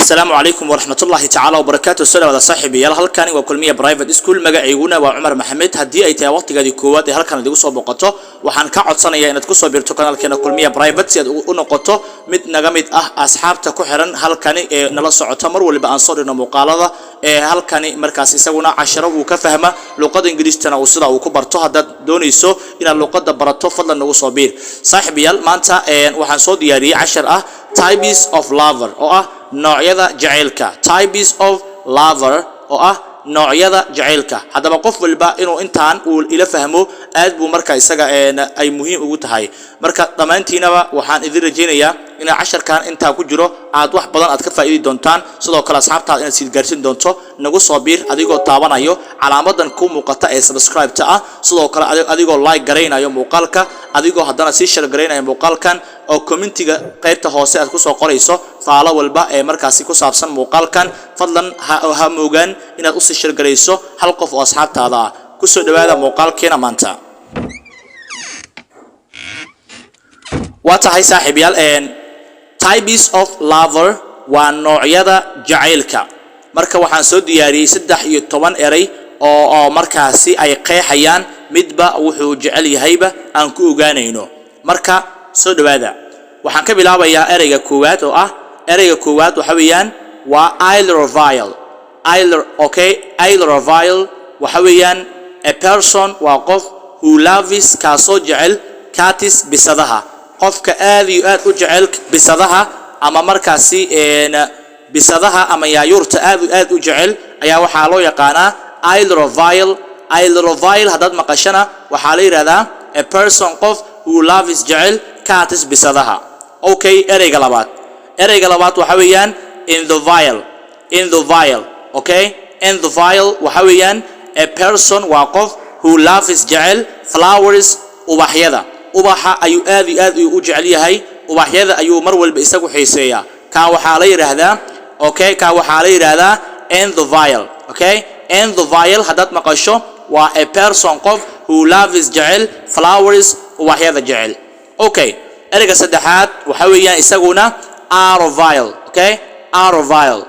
السلام عليكم ورحمة الله تعالى وبركاته. السلام على صاحبي يلا هلكاني وكلمية برايفت سكول مجاعيونا وعمر محمد هدي أي توقت قاعد يكوات هلكان اللي قصوا بقطه وحن كعد صنية إن تقصوا بيرتقال كنا كلمية برايفت سيد ونقطه مت نجمد أصحاب تكوحرن هلكاني نلص عتمر واللي بأنصار إنه مقالة هلكاني مركز يسوون 10 وكفهمة لغة إنجليزية تناوصلة وكبرته هذا دونيسو إن اللغة برته فضلا نقصوا بير صاحبي يلا ما أنت وحن صود ياري 10 types of lover أو noocyada jaceylka types of lover oo noocyada jaceylka hadaba qof walba inuu intaan uu ila fahmo aad buu marka isaga ay muhiim ugu tahay marka dhamaantiinaba waxaan idin rajeynayaa in 10kan inta ku jiro aad wax badan aad ka faa'iidi doontaan sidoo kale asxaabtaada inaad sii gaarsiin doonto nagu soo biir adigoo taabanayo calaamadan ku muuqata ee subscribe ta ah sidoo kale adigoo like gareynayo muuqaalka adigoo haddana sii share gareynayo muuqaalkan oo commentiga qaybta hoose aad ku soo qorayso faalo walba ee markaasi ku saabsan muuqaalkan fadlan ha moogan inaad u sii share gareyso hal qof oo asxaabtaada ah ku soo dhawaada muuqaalkeena maanta واتهاي صاحب يال types of lover waa noocyada jaceylka marka waxaan soo diyaariyay 13 eray oo markaasi ay qeexayaan midba wuxuu jecel yahayba aan ku ogaanayno marka soo dhawaada waxaan ka bilaabayaa erayga koowaad oo ah erayga koowaad waxa weeyaan waa Iler waxa weeyaan a person waa qof who loves kaasoo jecel cats bisadaha qofka aad iyo aad u jecel bisadaha ama markaasi bisadaha ama yaayurta aad u jecel ayaa waxa loo yaqaanaa Iler hadad maqashana waxa la yiraahdaa a person qof who loves jecel cats bisadaha okay erayga labaad waxa weeyaan in the vial okay in the vial waxa weeyaan a person waa qof who loves jecel flowers ubaxyada ubaxa ayuu aad iyo aad u jecel yahay ubaxyada ayuu mar walba isagu xiiseeyaa ka waxa la yiraahdaa okay ka waxa la yiraahdaa in the vial okay in the vial hadad maqasho waa a person qof who loves jecel flowers ubaxyada jecel okay erayga saddexaad waxa weeyaan isaguna out of vial okay out of vial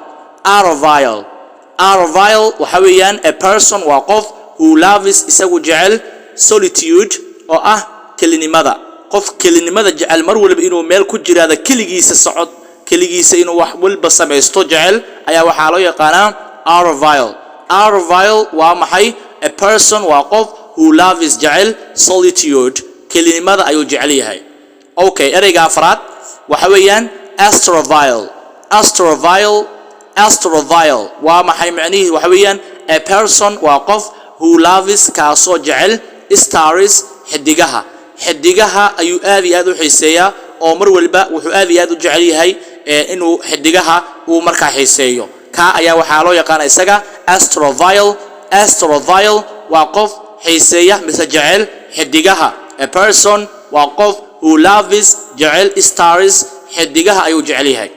waxa weeyaan a person waa qof who loves isagu jecel solitude oo ah kelinimada qof kelinimada jecel mar walba inuu meel ku jiraado kaligiisa socod kaligiisa inuu wax walba sameesto jecel ayaa waxa loo yaqaanaa out of vial waa maxay a person waa qof who loves jecel solitude kelinimada ayuu jecel yahay okay erayga afraad waxa weeyaan astrophilia waa maxay macnihiisu waxa weeyaan a person waa qof who loves kaasoo jecel stars xidigaha ayuu aad iyo aad u xiiseeyaa oo mar walba wuxuu aad iyo aad u jecel yahay inuu xidigaha uu markaa xiiseeyo ka ayaa waxa loo yaqaan isaga astrophilia waa qof xiiseeya mise jecel xidigaha a person waa qof who loves jecel stars xidigaha ayuu jecel yahay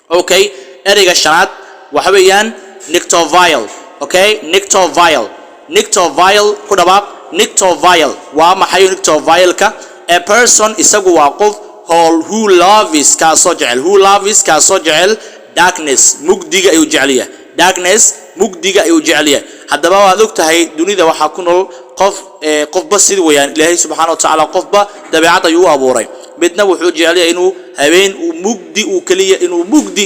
okay erayga shanaad waxa weeyaan nictovial okay nictovial ku dhawaaq nictovial waa maxay nictovialka a person isagu waa qof who loves kaasoo jecel darkness mugdiga ayuu jecel yahay hadaba waad ogtahay dunida waxa ku nool qofba sid weeyaan ilaahay subhanahu wa ta'ala qofba dabeecad ayuu abuuray midna wuxuu jecel yahay inuu habeen mugdi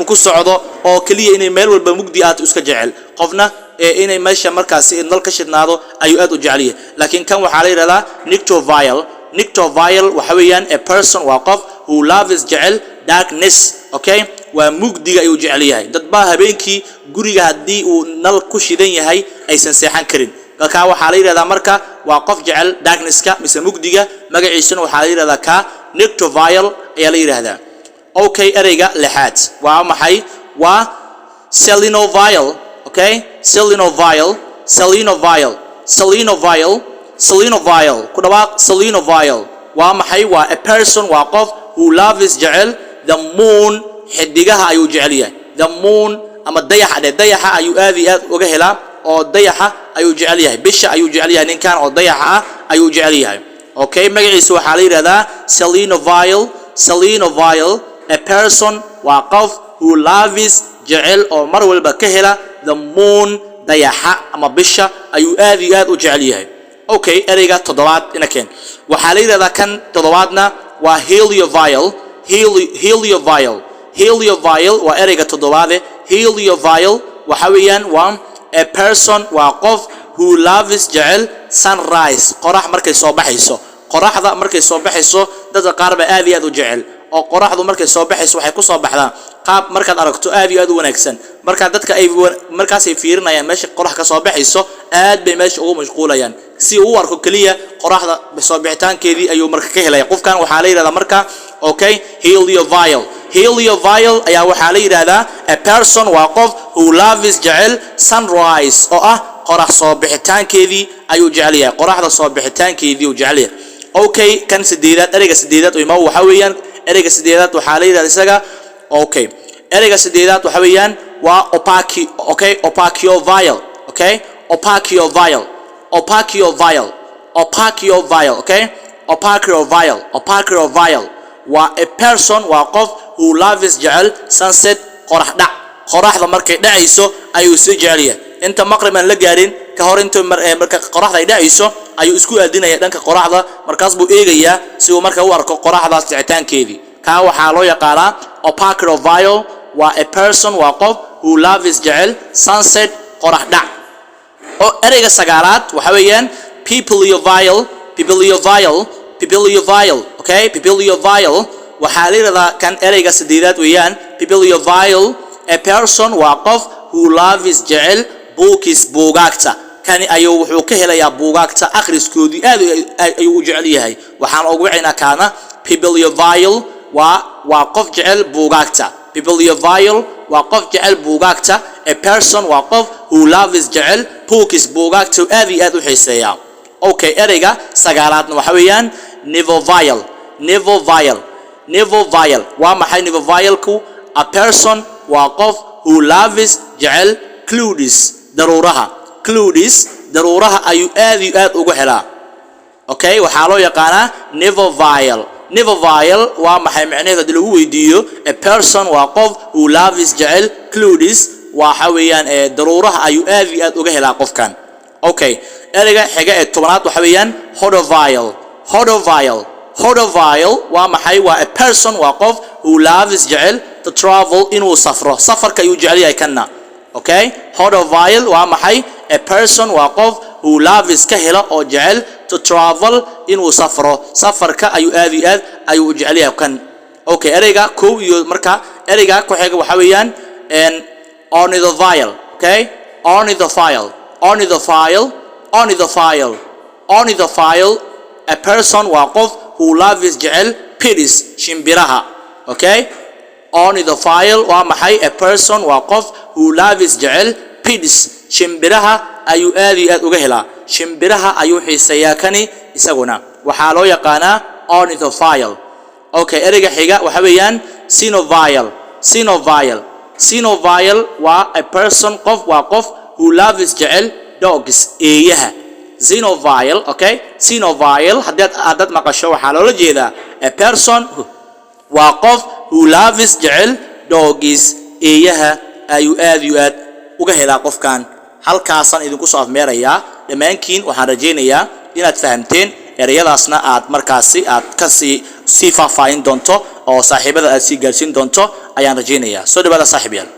ku socdo oo kaliya inay meel walba mugdi aad iska jecel qofna inay meesha markaasi nal ka shidnaado ayuu aad u jecel yahay laakiin kan waxa la yiraahdaa nictovial waxa weeyaan a person waa qof who loves jecel darkness okay waa mugdiga ayuu jecel yahay dad baa habeenkii guriga hadii uu nal ku shidan yahay aysan seexan karin ka waxa la yiraahdaa marka waa qof jecel darknesska mise mugdiga magaciisuna waxa la yiraahdaa ka nictovial ayaa la yiraahdaa okay erayga lixaad waa maxay waa selenovial okay selenovial ku dhawaaq selenovial waa maxay waa a person waa qof who loves jecel the moon xidigaha ayuu jecel yahay the moon ama dayaxa ayuu aad iyo aad uga helaa oo dayaxa ayuu jecel yahay bisha ayuu jecel yahay ninkan oo dayaxa ayuu jecel yahay okay magaciisa waxa la yiraahdaa selenovial a person waa qof who loves jecel oo mar walba ka hela the moon dayaxa ama bisha ayuu aad iyo aad u jecel yahay. Okay, ereyga toddobaad ina keen waxaa la yiraahdaa kan toddobaadna waa heliovial. Heliovial waa ereyga toddobaade. Heliovial waxa weeyaan waa a person waa qof who loves jecel sunrise qorax markay soo baxayso. qoraxda markay soo baxayso dadka qaar ba aad iyo aad u jecel oo qoraxdu markay soo baxayso waxay ku soo baxdaa qaab markaad aragto aad iyo aad u wanaagsan marka dadka ay markaas ay fiirinayaan meesha qorax ka soo baxayso aad bay meesha ugu mashquulayaan si uu arko kaliya qoraxda soo bixitaankeedii ayuu marka ka helaya. qofkan waxaa la yiraahdaa marka okay heliovial ayaa waxaa la yiraahdaa a person waa qof who loves jecel sunrise oo ah qorax soo bixitaankeedii ayuu jecel yahay. qoraxda soo bixitaankeedii uu jecel yahay. okay kan sideedaad ereyga sideedaad oo imaa waxa weeyaan ereyga sideedaad waxaa la yiraahdaa isaga okay ereyga sideedaad waxa weeyaan waa opaciovial. waa a person waa qof who loves jecel sunset qorax dhac qoraxda markay dhacayso ayuu si jecel yahay. inta maqriban la gaarin ka hor inta marka qoraxda ay dhacayso ayuu isku aadinaya dhanka qoraxda markaas buu eegayaa si uu marka u arko qoraxdaas dhicitaankeedii. ka waxaa loo yaqaanaa opaciovial. waa a person waa qof who loves jecel sunset qorax dhac. oo ereyga sagaalaad waxa weeyaan peopleovial. okay peopleovial waxaa la yiraahdaa kan ereyga sideedaad weeyaan peopleovial a person waa qof who loves jecel books buugaagta. kani ayuu wuxuu ka helayaa buugaagta akhriskoodii aad ayuu u jecel yahay. waxaan ugu wicina kaana peopleovial waa qof jecel buugaagta. peopleovial waa qof jecel buugaagta. a person waa qof who loves jecel books buugaagta aad iyo aad u xiiseeya. okay ereyga sagaalaadna waxa weeyaan nevovial. waa maxay nevovialku? a person waa qof who loves jecel clouds daruuraha ayuu aad iyo aad ugu helaa. okay waxaa loo yaqaanaa nevovial. waa maxay macnaheedu hadii lagu weydiiyo a person waa qof who loves jecel clouds waxa weeyaan daruuraha ayuu aad iyo aad uga helaa qofkan. okay ereyga xiga ee tobanaad waxa weeyaan hodovial. waa maxay? waa a person waa qof who loves jecel to travel inuu safro safarka ayuu jecel yahay kanna. okay hodovial waa maxay? a person waa qof who loves ka hela oo jecel to travel inuu safro safarka ayuu aad iyo aad ayuu u jecel yahay kan. okay ereyga kow iyo marka ereyga ku xiga waxa weeyaan ornithovial. okay ornithovial a person waa qof who loves jecel pigs shimbiraha. okay ornithovial waa maxay? a person waa qof who loves jecel pigs shimbiraha ayuu aad iyo aad uga helaa. shimbiraha ayuu xiiseeyaa kani isaguna waxaa loo yaqaanaa ornithovial. okay ereyga xiga waxa weeyaan sinovial waa a person qof waa qof who loves jecel dogs eeyaha. sinovial haddii aad maqasho waxaa loola jeedaa a person waa qof who loves jecel dogs eeyaha ayuu aad iyo aad uga helaa qofkan. halkaasaan idinku soo afmeerayaa dhammaantiin. waxaan rajaynayaa inaad fahamteen ereyadaasna aad markaasi aad ka sii faahfaahin doonto oo saaxiibada aad sii gaarsiin doonto ayaan rajaynayaa. soo dhawaada saaxiibayaal.